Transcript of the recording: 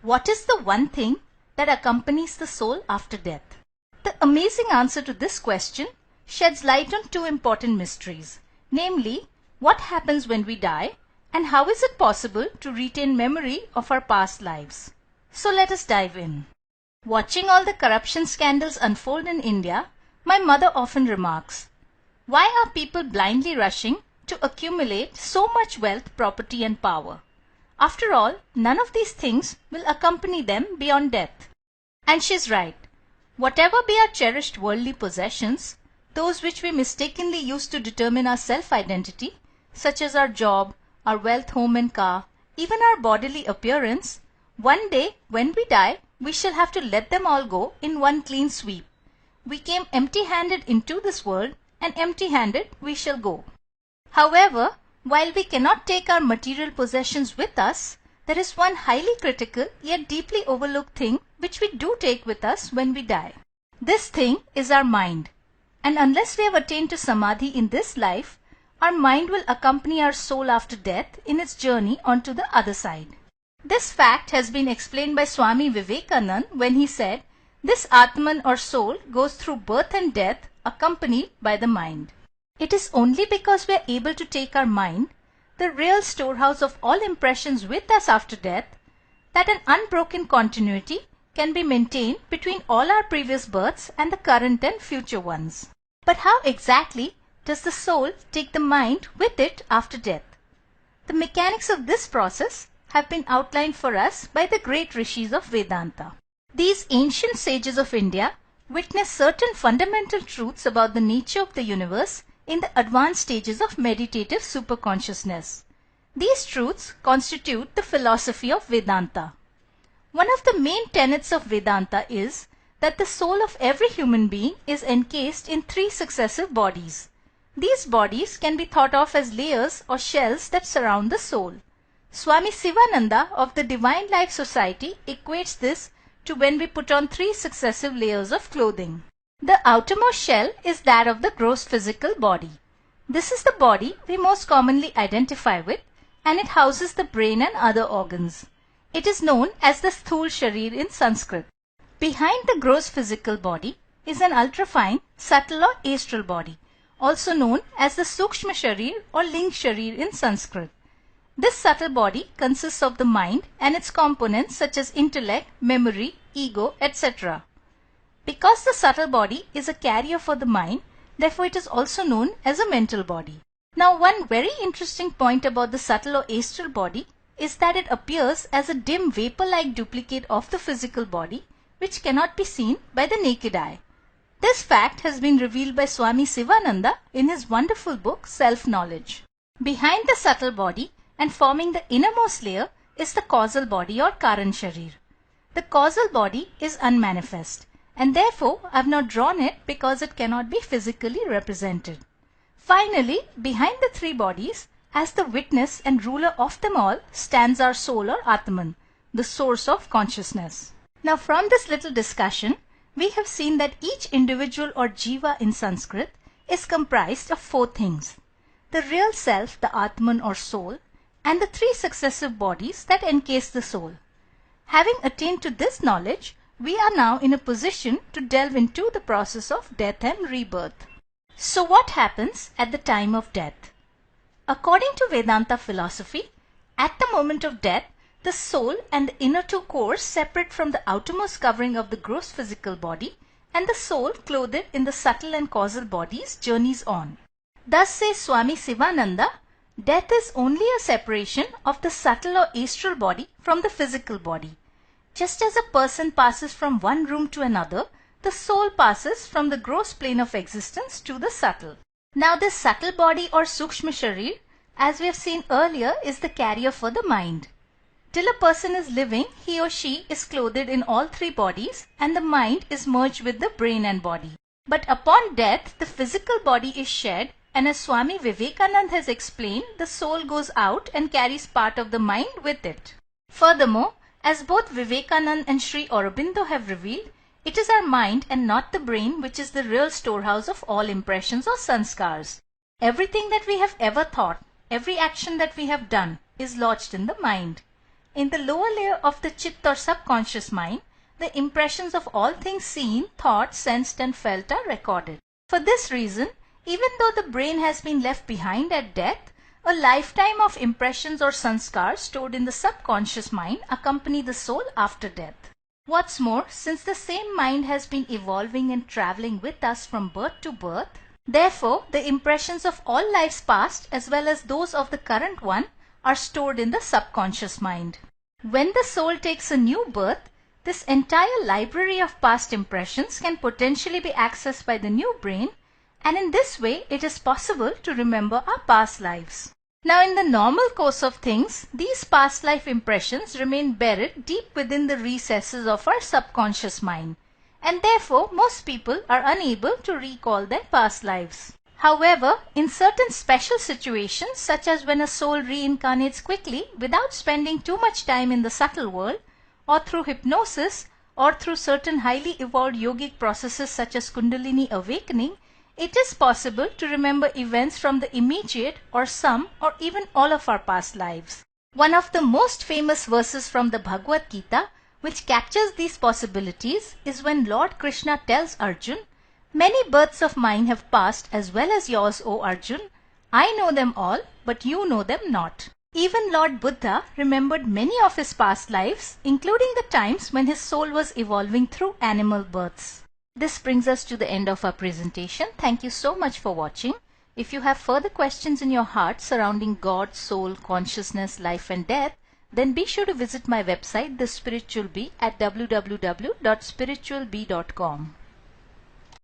What is the one thing that accompanies the soul after death? The amazing answer to this question sheds light on two important mysteries, namely, what happens when we die and how is it possible to retain memory of our past lives. So let us dive in. Watching all the corruption scandals unfold in India, my mother often remarks, "Why are people blindly rushing to accumulate so much wealth, property and power? After all, none of these things will accompany them beyond death." And she's right. Whatever be our cherished worldly possessions, those which we mistakenly use to determine our self-identity, such as our job, our wealth, home and car, even our bodily appearance, one day when we die, we shall have to let them all go in one clean sweep. We came empty-handed into this world and empty-handed we shall go. However, while we cannot take our material possessions with us, there is one highly critical yet deeply overlooked thing which we do take with us when we die. This thing is our mind. And unless we have attained to samadhi in this life, our mind will accompany our soul after death in its journey onto the other side. This fact has been explained by Swami Vivekananda when he said, "This Atman or soul goes through birth and death accompanied by the mind." It is only because we are able to take our mind, the real storehouse of all impressions with us after death, that an unbroken continuity can be maintained between all our previous births and the current and future ones. But how exactly does the soul take the mind with it after death? The mechanics of this process have been outlined for us by the great rishis of Vedanta. These ancient sages of India witnessed certain fundamental truths about the nature of the universe in the advanced stages of meditative superconsciousness. These truths constitute the philosophy of Vedanta. One of the main tenets of Vedanta is that the soul of every human being is encased in 3 successive bodies. These bodies can be thought of as layers or shells that surround the soul. Swami Sivananda of the Divine Life Society equates this to when we put on 3 successive layers of clothing. The outermost shell is that of the gross physical body. This is the body we most commonly identify with, and it houses the brain and other organs. It is known as the Sthul Sharir in Sanskrit. Behind the gross physical body is an ultrafine, subtle or astral body, also known as the Sukshma Sharir or Ling Sharir in Sanskrit. This subtle body consists of the mind and its components such as intellect, memory, ego, etc. Because the subtle body is a carrier for the mind, therefore it is also known as a mental body. Now, one very interesting point about the subtle or astral body is that it appears as a dim vapor-like duplicate of the physical body, which cannot be seen by the naked eye. This fact has been revealed by Swami Sivananda in his wonderful book Self-Knowledge. Behind the subtle body and forming the innermost layer is the causal body or Karan Sharir. The causal body is unmanifest, and therefore I have not drawn it because it cannot be physically represented. Finally, behind the 3 bodies, as the witness and ruler of them all, stands our soul or Atman, the source of consciousness. Now, from this little discussion, we have seen that each individual or jiva in Sanskrit is comprised of 4 things: the real self, the Atman or soul, and the 3 successive bodies that encase the soul. Having attained to this knowledge, we are now in a position to delve into the process of death and rebirth. So what happens at the time of death? According to Vedanta philosophy, at the moment of death, the soul and the inner 2 cores separate from the outermost covering of the gross physical body, and the soul, clothed in the subtle and causal bodies, journeys on. Thus says Swami Sivananda, death is only a separation of the subtle or astral body from the physical body. Just as a person passes from one room to another, the soul passes from the gross plane of existence to the subtle. Now, this subtle body or Sukshma Sharir, as we have seen earlier, is the carrier for the mind. Till a person is living, he or she is clothed in all 3 bodies, and the mind is merged with the brain and body. But upon death, the physical body is shed, and as Swami Vivekananda has explained, the soul goes out and carries part of the mind with it. Furthermore, as both Vivekananda and Sri Aurobindo have revealed, it is our mind and not the brain which is the real storehouse of all impressions or sanskars. Everything that we have ever thought, every action that we have done, is lodged in the mind. in the lower layer of the Chitta or subconscious mind, the impressions of all things seen, thought, sensed and felt are recorded. For this reason, even though the brain has been left behind at death, a lifetime of impressions or sanskars stored in the subconscious mind accompany the soul after death. What's more, since the same mind has been evolving and traveling with us from birth to birth, therefore the impressions of all lives past as well as those of the current one are stored in the subconscious mind. When the soul takes a new birth, this entire library of past impressions can potentially be accessed by the new brain, and in this way it is possible to remember our past lives. Now, in the normal course of things, these past life impressions remain buried deep within the recesses of our subconscious mind, and therefore most people are unable to recall their past lives. However, in certain special situations, such as when a soul reincarnates quickly without spending too much time in the subtle world, or through hypnosis, or through certain highly evolved yogic processes such as Kundalini awakening, it is possible to remember events from the immediate or some or even all of our past lives. One of the most famous verses from the Bhagavad Gita which captures these possibilities is when Lord Krishna tells Arjun, "Many births of mine have passed as well as yours, O Arjun. I know them all, but you know them not." Even Lord Buddha remembered many of his past lives, including the times when his soul was evolving through animal births. This brings us to the end of our presentation. Thank you so much for watching. If you have further questions in your heart surrounding God, soul, consciousness, life and death, then be sure to visit my website, The Spiritual Bee, at www.spiritualbee.com.